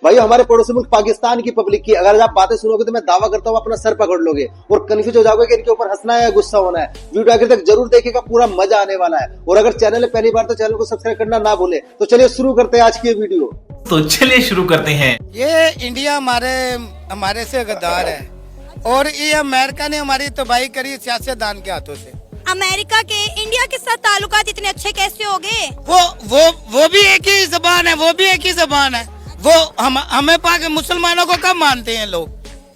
भाई हमारे पड़ोसी मुल्क पाकिस्तान की पब्लिक की अगर आप बातें सुनोगे तो मैं दावा करता हूँ अपना सर पकड़ लोगे और कंफ्यूज हो जाओगे कि इनके ऊपर हंसना है या गुस्सा होना है। वीडियो आखिर तक जरूर देखिएगा, पूरा मजा आने वाला है। और अगर चैनल है पहली बार तो चैनल को सब्सक्राइब करना ना भूले। तो चलिए शुरू करते हैं आज की वीडियो। तो चलिए शुरू करते हैं। ये इंडिया हमारे से गद्दार है और ये अमेरिका ने हमारी तबाही करी सियासतदान के हाथों से। अमेरिका के इंडिया के साथ ताल्लुकात इतने अच्छे कैसे हो गए? वो भी एक ही जबान है, वो भी एक ही जबान है। वो हमें मुसलमानों को कब मानते हैं लोग?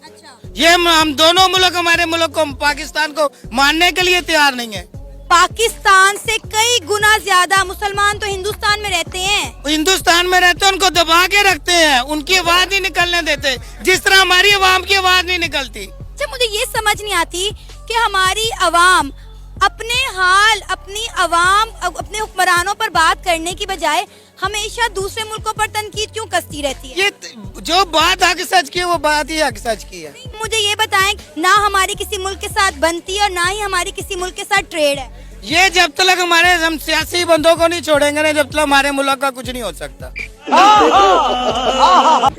अच्छा। ये हम दोनों मुल्क हमारे मुल्क को पाकिस्तान को मानने के लिए तैयार नहीं है। पाकिस्तान से कई गुना ज्यादा मुसलमान तो हिंदुस्तान में रहते हैं। हिंदुस्तान में रहते हैं, उनको दबा के रखते हैं, उनकी आवाज नहीं निकलने देते, जिस तरह हमारी अवाम की आवाज नहीं निकलती। अच्छा, मुझे ये समझ नहीं आती कि हमारी अवाम अपने हाल, अपनी अवाम, अपने हुक्मरानों पर बात करने की बजाय हमेशा दूसरे मुल्कों पर तनकीद क्यों कसती रहती है? ये जो बात हक सच की है वो बात ही हक सच की है। मुझे ये बताएं, ना हमारी किसी मुल्क के साथ बनती है और ना ही हमारी किसी मुल्क के साथ ट्रेड है। ये जब तक हम सियासी बंदों को नहीं छोड़ेंगे ना, जब तक हमारे मुल्क का कुछ नहीं हो सकता।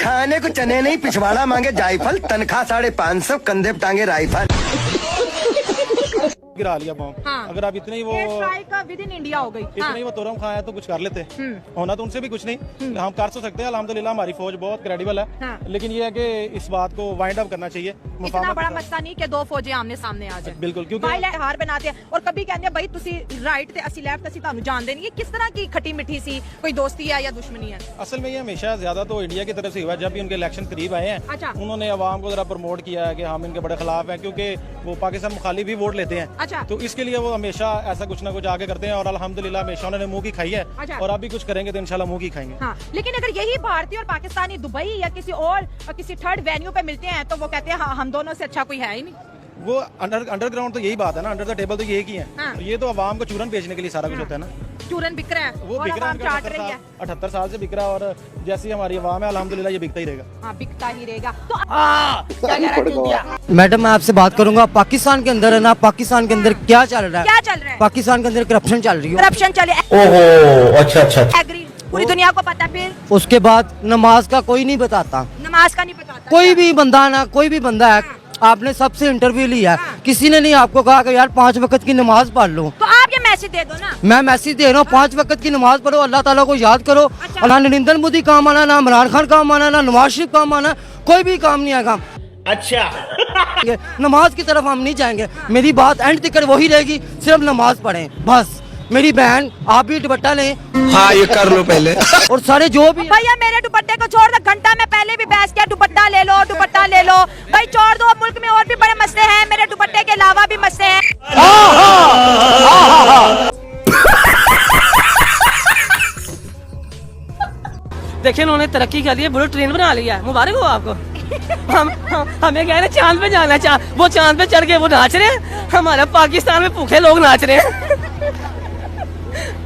खाने को चने नहीं पिछवाड़ा मांगे जायफल, तनख्वाह 550, कंधे पे टांगे राइफल। गिरा लिया बॉम्ब। हाँ। अगर आप इतने ही वो विद इन इंडिया हो गई। इतने ही वो तोरम खाया तो कुछ कर लेते। होना तो उनसे भी कुछ नहीं, हम कर तो सकते हैं। अल्हम्दुलिल्लाह हमारी फौज बहुत क्रेडिबल है। हाँ। लेकिन ये है कि इस बात को वाइंड अप करना चाहिए। इतना बड़ा मसला नहीं कि दो फौजें आमने सामने आ जाए। बिल्कुल, क्योंकि हार बनाते हैं और कभी कहते हैं भाई तुसी राइट ते असि लेफ्ट असि तानू जान देनी। ये किस तरह की खट्टी मिठी सी कोई दोस्ती है या दुश्मनी है? असल में ये हमेशा ज्यादा तो इंडिया की तरफ से हुआ है। जब भी उनके इलेक्शन करीब आए हैं, अच्छा। उन्होंने अवाम को जरा प्रमोट किया है कि हम इनके बड़े खिलाफ हैं, क्योंकि वो पाकिस्तान मुखालिफ भी वोट लेते हैं। अच्छा। तो इसके लिए वो हमेशा ऐसा कुछ ना कुछ आगे करते हैं और अल्हम्दुलिल्लाह हमेशा उन्होंने मुंह की खाई है। अच्छा। और आप भी कुछ करेंगे तो इंशाल्लाह मुंह की खाएंगे। हाँ, लेकिन अगर यही भारतीय और पाकिस्तानी दुबई या किसी थर्ड वेन्यू पे मिलते हैं तो वो कहते हैं हाँ, हम दोनों से अच्छा कोई है ही नहीं। वो अंडरग्राउंड तो यही बात है ना, अंडर द टेबल तो यही की है। हाँ। ये तो अवाम को चूरन बेचने के लिए सारा कुछ होता है ना। चूरन बिक रहा है वो और बिक रहा आवाम चाट रही है। 78 साल से बिक रहा है और जैसी हमारी अवाम है अल्हम्दुलिल्लाह ये बिकता ही रहेगा। हाँ, बिकता ही रहेगा। तो मैडम मैं आपसे बात करूंगा, पाकिस्तान के अंदर है ना, पाकिस्तान के अंदर क्या चल रहा है? क्या चल रहा है? पाकिस्तान के अंदर करप्शन चल रही है। करप्शन चले। ओहो, अच्छा। एग्री, पूरी दुनिया को पता। फिर उसके बाद नमाज का कोई नहीं बताता, नमाज का नहीं पता। कोई भी बंदा ना, कोई भी बंदा है। आपने सबसे इंटरव्यू लिया, किसी ने नहीं आपको कहा कि यार 5 वक्त की नमाज पढ़ लो। तो आप ये मैसेज दे दो ना। मैं मैसेज दे रहा हूँ, 5 वक्त की नमाज पढ़ो, अल्लाह ताला को याद करो। अच्छा। ना नरेंद्र मोदी काम आना, ना इमरान खान काम आना, ना नवाज शरीफ काम आना, कोई भी काम नहीं आएगा। अच्छा। नमाज की तरफ हम नहीं जाएंगे। मेरी बात एंड तक वही रहेगी, सिर्फ नमाज पढ़ें बस। मेरी बहन आप भी दुपट्टा लें। हाँ, ये कर लो पहले। और सारे जो भी भैया मेरे दुपट्टे को छोड़ दो, घंटा में पहले भी बहस किया, दुपट्टा ले लो, दुपट्टा ले लो। भाई छोड़ दो, मुल्क में और भी बड़े मसले हैं, मेरे दुपट्टे के अलावा भी मसले हैं। देखिए उन्होंने तरक्की कर ली है, बुलेट ट्रेन बना लिया है, मुबारक हो आपको। हमें कह रहे चांद पे जाना है, वो चांद पे चढ़ के वो नाच रहे हैं, हमारे पाकिस्तान में भूखे लोग नाच रहे हैं।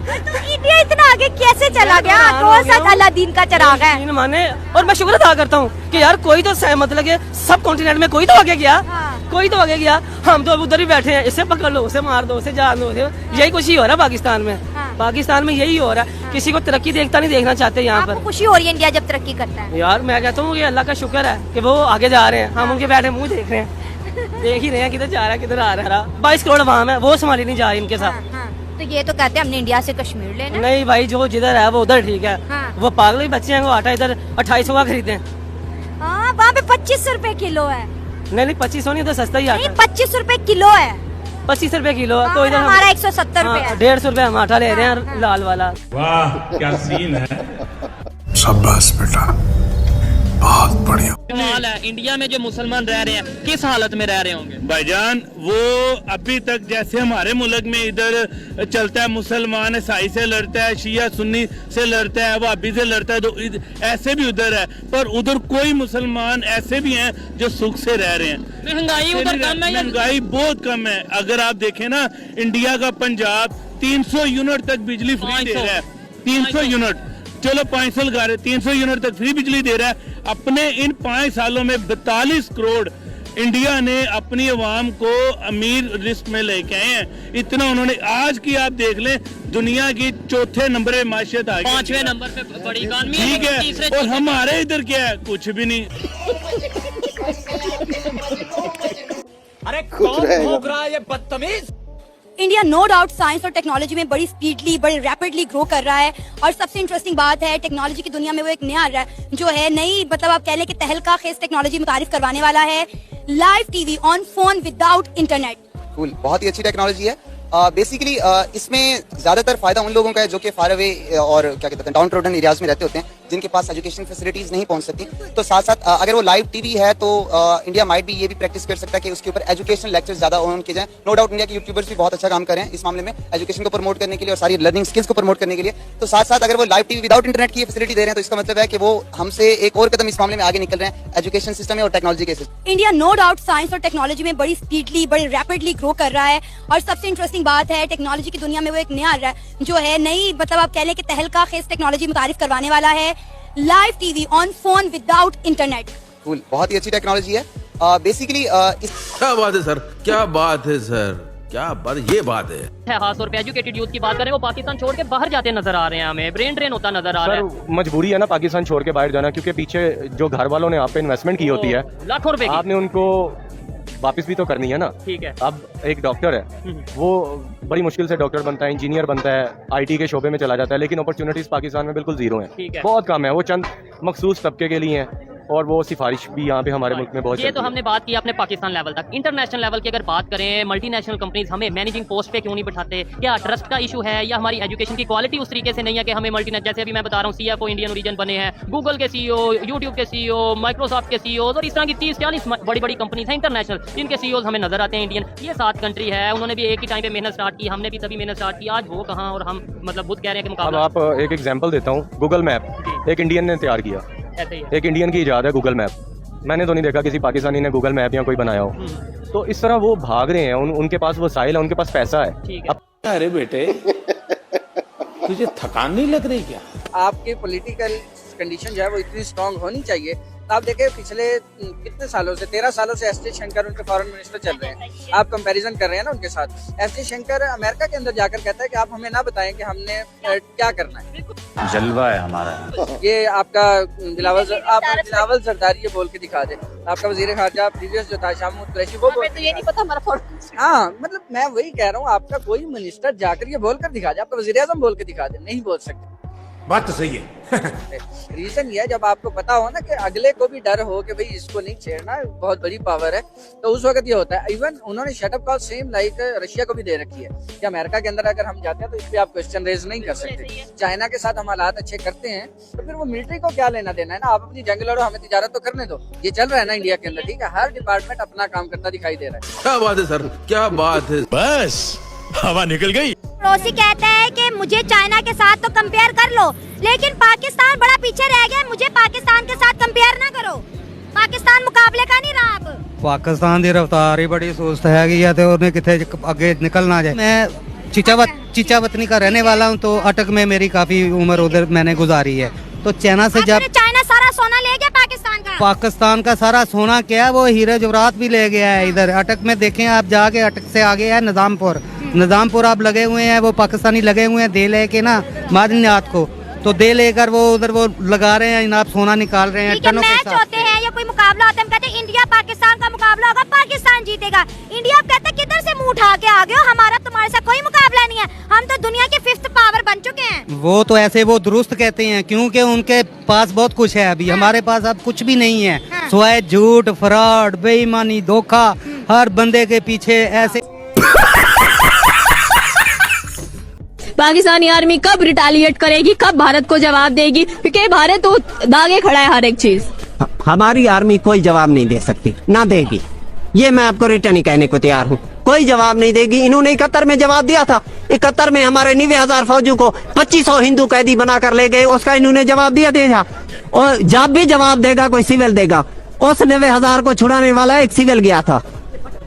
तो इंडिया इतना आगे कैसे चला गया? 2 साल अलादीन का चिराग है। माने और मैं शुक्र अदा करता हूँ कि यार कोई तो सहमत लगे, सब कॉन्टिनेंट में कोई तो आगे गया। हाँ। कोई तो आगे गया, हम तो उधर ही बैठे हैं, इसे पकड़ लो, उसे मार दो, उसे जान दो, यही कुछ ही हो रहा है पाकिस्तान में। हाँ। पाकिस्तान में यही हो रहा है। किसी को तरक्की नहीं देखना चाहते यहाँ आपको पर। खुशी हो रही है इंडिया जब तरक्की करता है? यार मैं कहता हूँ कि अल्लाह का शुक्र है कि वो आगे जा रहे हैं, हम उनके बैठे मुंह देख रहे हैं, देख ही रहे हैं किधर जा रहा है, किधर आ रहा है। 22 करोड़ अवाम है, वो संभाली नहीं जा रही इनके साथ। हाँ। तो ये तो कहते हैं हमने इंडिया से कश्मीर लेना। नहीं भाई, जो जिधर है वो उधर ठीक है। हाँ। वो पागल ही बच्चे हैं, वो आटा इधर 2800 का खरीदे। हाँ, वहाँ पे 25 रुपए किलो है। नहीं 2500 नहीं, तो सस्ता ही नहीं, आटा 25 रुपए किलो है। 25 रुपए किलो। हाँ, तो इधर हमारा 170 रुपए है। 150 रुपए हम आटा ले रहे हैं। हाँ। लाल वाला। वाह क्या सीन है। शाबाश बेटा, बहुत बढ़िया। हाल है इंडिया में जो मुसलमान रह रहे हैं, किस हालत में रह रहे होंगे? भाईजान वो अभी तक जैसे हमारे मुल्क में इधर चलता है, मुसलमान ईसाई से लड़ता है, शिया सुन्नी से लड़ता है, वहाबी से लड़ता है, तो ऐसे भी उधर है। पर उधर कोई मुसलमान ऐसे भी हैं जो सुख से रह रहे हैं। महंगाई उधर कम है? महंगाई बहुत कम है। अगर आप देखें ना, इंडिया का पंजाब 300 यूनिट तक बिजली फ्री दे रहा है। 300 यूनिट, चलो 500 लगा रहे, 300 यूनिट तक फ्री बिजली दे रहा है। अपने इन 5 सालों में 42 करोड़ इंडिया ने अपनी अवाम को अमीर लिस्ट में लेके आए हैं। इतना उन्होंने, आज की आप देख लें, दुनिया की चौथे नंबर पे माशियत आ गई, 5वें नंबर पे बड़ी इकॉनमी ठीक है, और हमारे इधर क्या है, कुछ भी नहीं। अरे कौन भोग रहा है ये बदतमीज। इंडिया नो डाउट साइंस और टेक्नोलॉजी में बड़ी स्पीडली, बड़ी रैपिडली ग्रो कर रहा है। और सबसे इंटरेस्टिंग बात है, टेक्नोलॉजी की दुनिया में वो एक नया जो है नई, मतलब आप कह लें कि तहलका खेज टेक्नोलॉजी मुतारिफ करवाने वाला है, live TV on phone without internet. Cool, बहुत ही अच्छी टेक्नोलॉजी है। बेसिकली इसमें ज्यादातर फायदा उन लोगों का है जो कि फार अवे और क्या कहते हैं डाउन ट्रोडन एरियाज में रहते होते हैं, जिनके पास एजुकेशन फैसिलिटीज नहीं पहुंच सकती। तो साथ साथ अगर वो लाइव टीवी है तो इंडिया माइट भी ये भी प्रैक्टिस कर सकता है कि उसके ऊपर एजुकेशन लेक्चर्स ज्यादा ऑन किए जाएं। नो डाउट इंडिया के यूट्यूबर्स भी बहुत अच्छा काम कर रहे हैं इस मामले में, एजुकेशन को प्रमोट करने के लिए और सारी लर्निंग स्किल्स को प्रमोट करने के लिए। तो साथ साथ अगर वो लाइव टीवी विदाउट इंटरनेट की फैसिलिटी दे रहे हैं तो इसका मतलब है कि वो हमसे एक और कदम इस मामले में आगे निकल रहे हैं एजुकेशन सिस्टम में और टेक्नोलॉजी के सिस्टम। इंडिया नो डाउट साइंस और टेक्नोलॉजी में बड़ी स्पीडली, बड़ी रैपिडली ग्रो कर रहा है। और सबसे इंटरेस्टिंग बात है, टेक्नोलॉजी की दुनिया में वो एक नया जो है नई, मतलब आप कह लें कि तहलका खेज टेक्नोलॉजी मुतारिफ करवाने वाला है, live TV on phone without internet. Cool, बहुत ही अच्छी टेक्नोलॉजी है। बेसिकली क्या बात है सर, क्या बात है सर, क्या बात, ये बात है। खास तौर पे एजुकेटेड यूथ की बात करें, वो पाकिस्तान छोड़ के बाहर जाते नजर आ रहे हैं, हमें ब्रेन ड्रेन होता नजर आ रहा है। मजबूरी है ना पाकिस्तान छोड़ के बाहर जाना, क्योंकि पीछे जो घर वालों ने आप पे इन्वेस्टमेंट की होती है लाखों रुपए की, आपने उनको वापस भी तो करनी है ना। ठीक है। अब एक डॉक्टर है, वो बड़ी मुश्किल से डॉक्टर बनता है, इंजीनियर बनता है, आईटी के शोबे में चला जाता है, लेकिन अपॉर्चुनिटीज पाकिस्तान में बिल्कुल जीरो हैं। बहुत कम है, वो चंद मखसूस तबके के लिए हैं और वो सिफारिश भी यहाँ पे हमारे मुल्क में बहुत। ये तो हमने बात की अपने पाकिस्तान लेवल तक। इंटरनेशनल लेवल की अगर बात करें, मल्टीनेशनल कंपनीज हमें मैनेजिंग पोस्ट पे क्यों नहीं बैठाते? क्या ट्रस्ट का इशू है या हमारी एजुकेशन की क्वालिटी उस तरीके से नहीं है कि हमें मल्टीनेशनल, जैसे अभी मैं बता रहा हूँ सीएफओ इंडियन ओरिजिन बने हैं, गूगल के सीईओ, यूट्यूब के सीईओ, माइक्रोसॉफ्ट के सीईओ और इस तरह की 30-40 बड़ी बड़ी कंपनीज हैं इंटरनेशनल, जिनके सीईओ हमें नजर आते हैं इंडियन। ये 7 कंट्री है, उन्होंने भी एक ही टाइम पे मेहनत स्टार्ट की, हमने भी तभी मेहनत स्टार्ट की, आज वो कहाँ और हम मतलब बुद्ध कह रहे हैं कि मुकाबला। अब आप एक एग्जांपल देता हूँ, गूगल मैप एक इंडियन ने तैयार किया, एक इंडियन की इजाद है गूगल मैप। मैंने तो नहीं देखा किसी पाकिस्तानी ने गूगल मैप या कोई बनाया हो। तो इस तरह वो भाग रहे हैं, उनके पास वसाइल है, उनके पास पैसा है। अरे बेटे तुझे थकान नहीं लग रही क्या? आपकी पॉलिटिकल कंडीशन जो है वो इतनी स्ट्रांग होनी चाहिए। तो आप देखें पिछले कितने सालों से, 13 सालों से एस जयशंकर उनके फॉरेन मिनिस्टर चल रहे हैं, आप कंपैरिजन कर रहे हैं ना उनके साथ। एस जयशंकर अमेरिका के अंदर जाकर कहता है कि आप हमें ना बताएं कि हमने क्या करना है, जलवा है हमारा। ये आपका बिलावल जरदारी ये बोल के दिखा दे। आपका वजीर खारजा प्रीवियस जो था शाह महमूद कुरैशी, वो तो ये नहीं पता हमारा। हाँ, मतलब मैं वही कह रहा हूँ, आपका कोई मिनिस्टर जाकर ये बोल कर दिखा दे, आपका वजीर आजम बोल के दिखा दे, नहीं बोल सकते। बात तो सही है। रीजन ये है, जब आपको पता हो ना कि अगले को भी डर हो कि भाई इसको नहीं छेड़ना, बहुत बड़ी पावर है, तो उस वक्त ये होता है। इवन उन्होंने shut up call same like Russia को भी दे रखी है कि अमेरिका के अंदर अगर हम जाते हैं तो इस पे आप क्वेश्चन रेज नहीं कर सकते। चाइना के साथ हम हालात अच्छे करते हैं तो फिर वो मिलिट्री को क्या लेना देना है ना, आप अपनी जंग लड़ो, हमें तिजारत तो करने दो। ये चल रहा है ना इंडिया के अंदर, ठीक है, हर डिपार्टमेंट अपना काम करता दिखाई दे रहा है। क्या बात है सर, क्या बात है, बस हवा निकल गई। पड़ोसी कहता है कि मुझे चाइना के साथ तो कंपेयर कर लो, लेकिन पाकिस्तान बड़ा पीछे रह गया, मुझे पाकिस्तान के साथ कंपेयर ना करो, पाकिस्तान मुकाबले का नहीं रहा। अब पाकिस्तान की रफ्तार ही बड़ी सुस्त है या तो उन्हें कितने आगे निकल ना जाए। मैं चिचावतनी का रहने वाला हूँ, तो अटक में मेरी काफी उम्र उधर मैंने गुजारी है। तो चाइना से जब चाइना सारा सोना ले गया पाकिस्तान का सारा सोना क्या, वो हीरे जवाहरात भी ले गया है। इधर अटक में देखें आप जाके, अटक से आगे है निजामपुर आप लगे हुए हैं, वो पाकिस्तानी लगे हुए हैं दे लेके ना मादनियात को, तो दे लेकर वो उधर वो लगा रहे हैं, आप सोना निकाल रहे हैं टनों के साथ। होते हैं या कोई मुकाबला होता है, हम कहते हैं इंडिया पाकिस्तान का मुकाबला होगा, पाकिस्तान जीतेगा। इंडिया कहता है किधर से मुंह उठा के आ गए हो, हमारा तुम्हारे साथ कोई मुकाबला नहीं है, हम तो दुनिया के 5th पावर बन चुके हैं। वो तो ऐसे वो दुरुस्त कहते हैं, क्योंकि उनके पास बहुत कुछ है अभी। हमारे पास अब कुछ भी नहीं है, सिवाय झूठ, फ्रॉड, बेईमानी, धोखा, हर बंदे के पीछे ऐसे। पाकिस्तानी आर्मी कब रिटालिएट करेगी, कब भारत को जवाब देगी, क्योंकि भारत तो दागे खड़ा है हर एक चीज। हमारी आर्मी कोई जवाब नहीं दे सकती, ना देगी, ये मैं आपको रिटर्न ही कहने को तैयार हूँ, कोई जवाब नहीं देगी। इन्होंने 71 में जवाब दिया था, 71 में हमारे 90,000 फौजियों को 2500 हिंदू कैदी बनाकर ले गए, उसका इन्होंने जवाब दिया था। और जब भी जवाब देगा कोई सिविल देगा, उस 90,000 को छुड़ाने वाला एक सिविल गया था,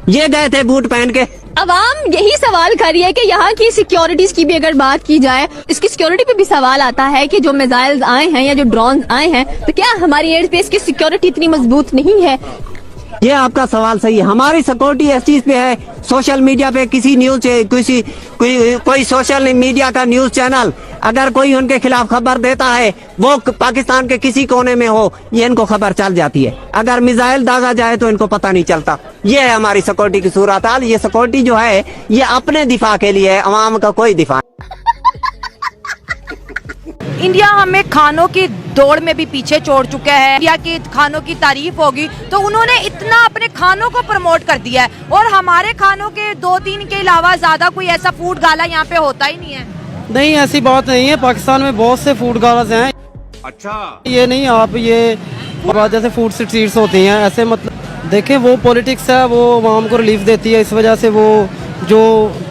ये गए थे बूट पहन के। अवाम यही सवाल कर रही है कि यहाँ की सिक्योरिटीज की भी अगर बात की जाए, इसकी सिक्योरिटी पे भी सवाल आता है कि जो मिसाइल्स आए हैं या जो ड्रोन आए हैं, तो क्या हमारी एयर स्पेस की सिक्योरिटी इतनी मजबूत नहीं है? ये आपका सवाल सही है। हमारी सिक्योरिटी इस चीज पे है, सोशल मीडिया पे किसी न्यूज कोई सोशल मीडिया का न्यूज चैनल अगर कोई उनके खिलाफ खबर देता है, वो पाकिस्तान के किसी कोने में हो, ये इनको खबर चल जाती है। अगर मिसाइल दागा जाए तो इनको पता नहीं चलता। ये है हमारी सिक्योरिटी की सूरत हाल। ये सिक्योरिटी जो है ये अपने दिफा के लिए है, अवाम का कोई दिफा। इंडिया हमें खानों की दौड़ में भी पीछे छोड़ चुका है। इंडिया की खानों की तारीफ होगी तो उन्होंने इतना अपने खानों को प्रमोट कर दिया है, और हमारे खानों के 2-3 के अलावा ज्यादा कोई ऐसा फूड गाला यहाँ पे होता ही नहीं है। नहीं, ऐसी बात नहीं है। पाकिस्तान में बहुत से फूड गालास हैं। अच्छा, ये नहीं आप ये जैसे फूड स्ट्रीट्स होती हैं ऐसे, मतलब देखें वो पॉलिटिक्स है, वो आवाम को रिलीफ देती है। इस वजह से वो जो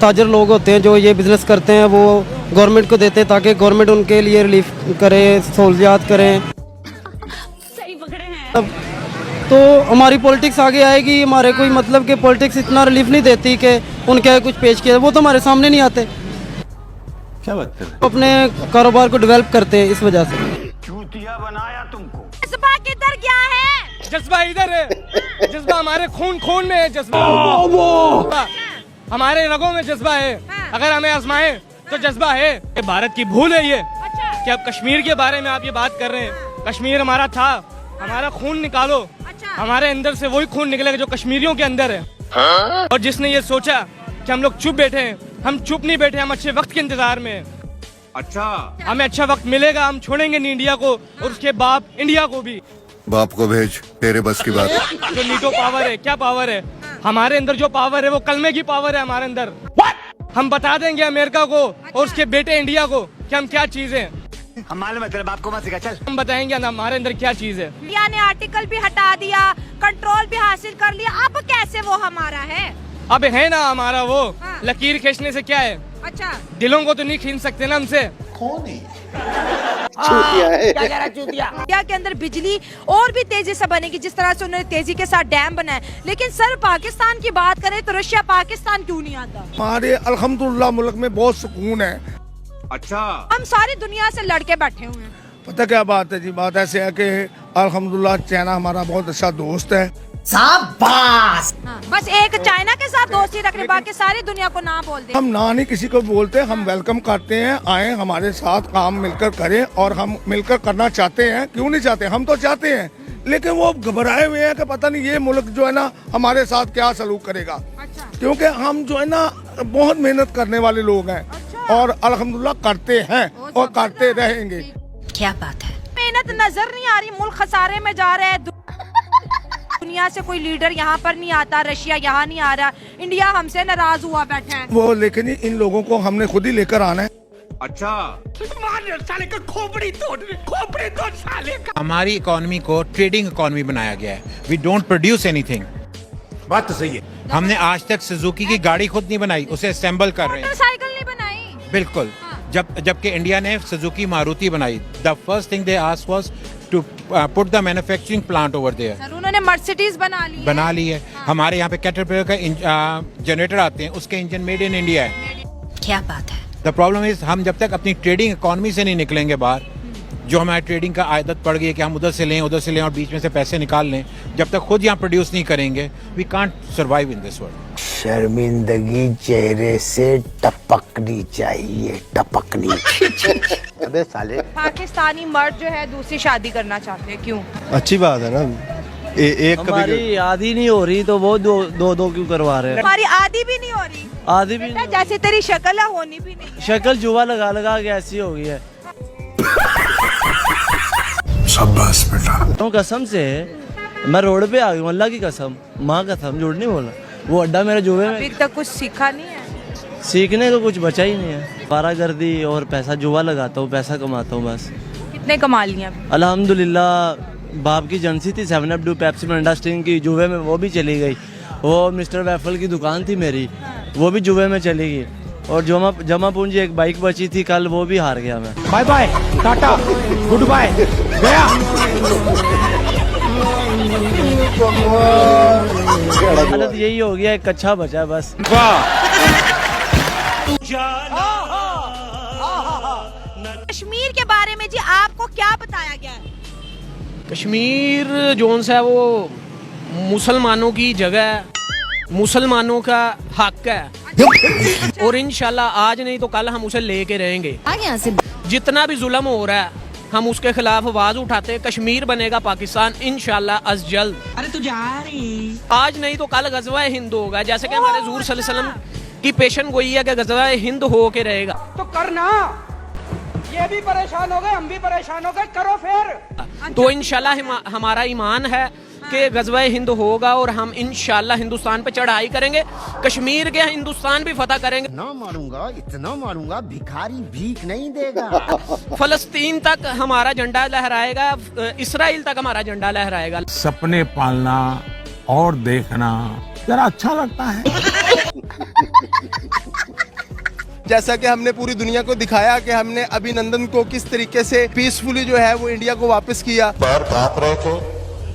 ताजर लोग होते हैं जो ये बिजनेस करते हैं वो गवर्नमेंट को देते हैं ताकि गवर्नमेंट उनके लिए रिलीफ करे, सहूलियात करें। सही पकड़े हैं। तो हमारी पॉलिटिक्स आगे आएगी। हमारे कोई मतलब कि पॉलिटिक्स इतना रिलीफ नहीं देती कि उनके कुछ पेश किया, वो तो हमारे सामने नहीं आते। क्या बात कर रहे हैं? अपने कारोबार को डेवलप करते हैं, इस वजह से। चूतिया बनाया तुमको। जज्बा किधर गया है? जज्बा इधर है। जज्बा हमारे खून में है। जज्बा हमारे रगों में जज्बा है। अगर हमें आजमाए तो जज्बा है। ये भारत की भूल है ये कि अब कश्मीर के बारे में आप ये बात कर रहे हैं। कश्मीर हमारा था, हमारा खून निकालो। हमारे अंदर से वही खून निकलेगा जो कश्मीरियों के अंदर है। और जिसने ये सोचा कि हम लोग चुप बैठे हैं, हम चुप नहीं बैठे, हम अच्छे वक्त के इंतजार में हैं। अच्छा, हमें अच्छा वक्त मिलेगा, हम छोड़ेंगे नहीं इंडिया को और उसके बाप इंडिया को भी। बाप को भेज, तेरे बस की बात। जो नीटो पावर है, क्या पावर है हमारे अंदर? जो पावर है वो कलमे की पावर है हमारे अंदर। हम बता देंगे अमेरिका को और उसके बेटे इंडिया को कि हम क्या चीज है। हमारे मतलब आपको मत सिखा, चल। हम बताएंगे ना हमारे अंदर क्या चीज है। इंडिया ने आर्टिकल भी हटा दिया, कंट्रोल भी हासिल कर लिया, अब कैसे वो हमारा है? अब है ना हमारा वो। लकीर खींचने से क्या है? अच्छा, दिलों को तो नहीं खींच सकते ना हमसे। कौन है? चूतिया है। क्या कह रहा है चूतिया? इंडिया के अंदर बिजली और भी तेजी से बनेगी, जिस तरह से उन्होंने तेजी के साथ डैम बनाए। लेकिन सर पाकिस्तान की बात करें तो रशिया पाकिस्तान क्यों नहीं आता? हमारे अल्हम्दुलिल्लाह मुल्क में बहुत सुकून है। अच्छा, हम सारी दुनिया से लड़के बैठे हुए हैं। पता क्या बात है जी? बात ऐसे है कि अल्हम्दुलिल्लाह चाइना हमारा बहुत अच्छा दोस्त है। शाबाश। बस एक चाइना के साथ दोस्ती रखने, बाकी सारी दुनिया को ना बोल दे। हम ना नहीं किसी को बोलते, हम वेलकम करते हैं, आए हमारे साथ काम मिलकर करें, और हम मिलकर करना चाहते हैं। क्यों नहीं चाहते? हम तो चाहते हैं, लेकिन वो घबराए हुए हैं कि पता नहीं ये मुल्क जो है ना हमारे साथ क्या सलूक करेगा। अच्छा। क्योंकि हम जो है ना बहुत मेहनत करने वाले लोग हैं। अच्छा। और अल्हम्दुलिल्लाह करते हैं और करते रहेंगे। क्या बात है? मेहनत नजर नहीं आ रही, मुल्क खसारे में जा रहे हैं। दुनिया से कोई लीडर यहाँ पर नहीं आता, रशिया यहाँ नहीं आ रहा, इंडिया हमसे नाराज हुआ बैठा है। वो लेकिन इन लोगों को हमने खुद ही लेकर आना है। अच्छा, साले का खोपड़ी तोड़ साले का। हमारी इकोनॉमी को ट्रेडिंग इकोनॉमी बनाया गया है। We don't produce anything. बात तो सही है। हमने आज तक सुजुकी की गाड़ी खुद नहीं बनाई, उसे असेंबल कर रहे हैं। मोटरसाइकिल नहीं बनाई। बिल्कुल। जबकि इंडिया ने सुजुकी मारुति बनाई। The first thing they asked was to put the manufacturing plant over there. Sir उन्होंने मर्सिडीज बना ली है। हाँ। हमारे यहाँ पे कैटरपिलर का जनरेटर आते हैं, उसके इंजन मेड इन इंडिया है। क्या बात है? द प्रॉब्लम इज हम जब तक अपनी ट्रेडिंग इकोनॉमी से नहीं निकलेंगे बाहर, जो हमारी ट्रेडिंग का आदत पड़ गई है कि हम उधर से लें और बीच में से पैसे निकाल लें, जब तक खुद यहाँ प्रोड्यूस नहीं करेंगे we can't survive in this world. शर्मिंदगी चेहरे से टपकनी चाहिए, टपकनी। अबे साले। पाकिस्तानी मर्द जो है दूसरी शादी करना चाहते हैं, क्यों? अच्छी बात है ना। एक हमारी आधी नहीं हो रही तो वो दो क्यों करवा रहे हैं? हमारी आधी भी नहीं हो रही। आधी भी नहीं। जैसे तेरी शक्ल है होनी भी नहीं। शक्ल जुआ लगा लगा के ऐसी हो गई है। शाबाश बेटा। तो कसम से मैं रोड पे आ गई, अल्लाह की कसम, माँ कसम, झूठ नहीं बोला। वो अड्डा मेरे जुए में। अभी तक कुछ सीखा नहीं है। सीखने को कुछ बचा ही नहीं है। पारागर्दी और पैसा जुआ लगाता हूँ, पैसा कमाता हूँ बस। कितने कमा लिया? अल्हम्दुलिल्लाह। बाप की एजेंसी थी 7 Up पेप्सी मिरिंडा स्टिंग की, जुए में वो भी चली गई। वो मिस्टर वैफल की दुकान थी मेरी, वो भी जुए में चली गई। और जमा पूंजी एक बाइक बची थी कल, वो भी हार गया मैं। Bye bye, tata, goodbye, गया। हालत यही हो गया, एक कच्चा बचा है बस। कश्मीर के बारे में जी आपको क्या बताया गया है? कश्मीर जोन सा है वो मुसलमानों की जगह, मुसलमानों का हक है और इंशाल्लाह आज नहीं तो कल हम उसे लेके रहेंगे। जितना भी जुल्म हो रहा है हम उसके खिलाफ आवाज उठाते। कश्मीर बनेगा पाकिस्तान इंशाल्लाह अज जल्द। अरे तू जा रही, आज नहीं तो कल गज़वा हिंद होगा, जैसे कि हमारे हुज़ूर सल्लल्लाहु अलैहि वसल्लम की पेशन गोई है कि गज़वा हिंद हो के रहेगा। तो करना, ये भी परेशान हो गए, हम भी परेशान हो गए, करो फिर। तो इंशाल्लाह हमारा ईमान है कि गज़वा हिंद होगा और हम इंशाल्लाह हिंदुस्तान पे चढ़ाई करेंगे, कश्मीर के हिंदुस्तान भी फतह करेंगे। ना मारूंगा, इतना मारूंगा, भिखारी भीख नहीं देगा। फलस्तीन तक हमारा झंडा लहराएगा, इसराइल तक हमारा झंडा लहराएगा। सपने पालना और देखना जरा अच्छा लगता है। जैसा कि हमने पूरी दुनिया को दिखाया कि हमने अभिनंदन को किस तरीके से पीसफुली जो है वो इंडिया को वापस किया। पैर कांप रहे थे,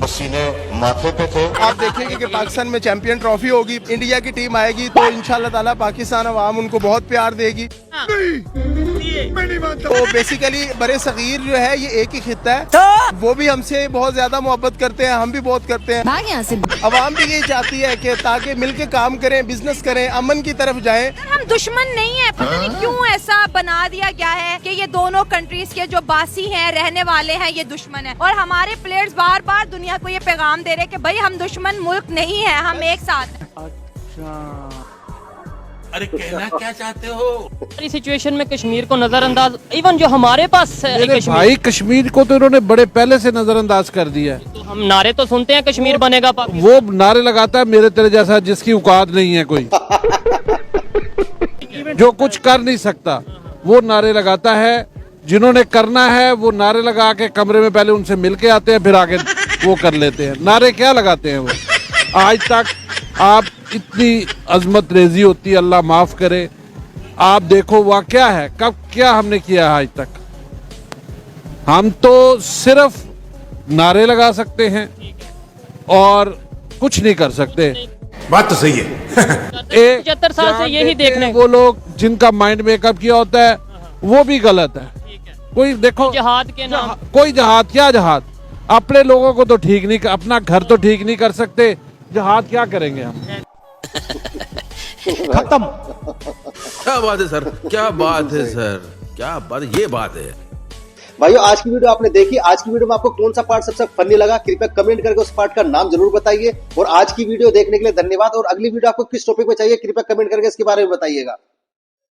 पसीने माथे पे थे। आप देखेंगे कि पाकिस्तान में चैंपियन ट्रॉफी होगी, इंडिया की टीम आएगी तो इंशाल्लाह ताला पाकिस्तान अवाम उनको बहुत प्यार देगी। तो बेसिकली बड़े सगीर जो है ये एक ही खित्ता है, तो वो भी हमसे बहुत ज्यादा मोहब्बत करते हैं, हम भी बहुत करते हैं। अवाम भी यही चाहती है कि ताकि मिलके काम करें, बिजनेस करें, अमन की तरफ जाएं। हम दुश्मन नहीं है, पता नहीं क्यों ऐसा बना दिया गया है कि ये दोनों कंट्रीज के जो बासी हैं, रहने वाले हैं, ये दुश्मन है। और हमारे प्लेयर्स बार बार दुनिया को ये पैगाम दे रहे कि भाई हम दुश्मन मुल्क नहीं है, हम एक साथ हैं। अच्छा, अरे कहना क्या चाहते हो? इस सिचुएशन में कश्मीर को नजरअंदाज, इवन जो हमारे पास भाई कश्मीर को तो इन्होंने बड़े पहले से नजरअंदाज कर दिया है। तो हम नारे तो सुनते हैं कश्मीर बनेगा पाकिस्तान, वो नारे लगाता है मेरे तेरे जैसा जिसकी औकात नहीं है कोई, जो कुछ कर नहीं सकता वो नारे लगाता है। जिन्होंने करना है वो नारे लगा के कमरे में पहले उनसे मिल के आते हैं, फिर आगे वो कर लेते हैं। नारे क्या लगाते हैं वो? आज तक आप इतनी अजमत रेजी होती है, अल्लाह माफ करे। आप देखो वह क्या है, कब क्या हमने किया है आज तक। हम तो सिर्फ नारे लगा सकते हैं और कुछ नहीं कर सकते। बात तो सही है। 75 साल से यही देखने वो लोग जिनका माइंड मेकअप किया होता है वो भी गलत है। कोई देखो जहाद के नाम, कोई जहाद, क्या जहाद? अपने लोगों को तो ठीक नहीं, अपना घर तो ठीक नहीं कर सकते, जहाद क्या करेंगे हम? खत्म। क्या बात है सर, क्या बात है सर, क्या बात, ये बात है। भाइयों आज की वीडियो आपने देखी। आज की वीडियो में आपको कौन सा पार्ट सबसे फनी लगा, कृपया कमेंट करके उस पार्ट का नाम जरूर बताइए। और आज की वीडियो देखने के लिए धन्यवाद। और अगली वीडियो आपको किस टॉपिक पे चाहिए कृपया कमेंट करके इसके बारे में बताइएगा।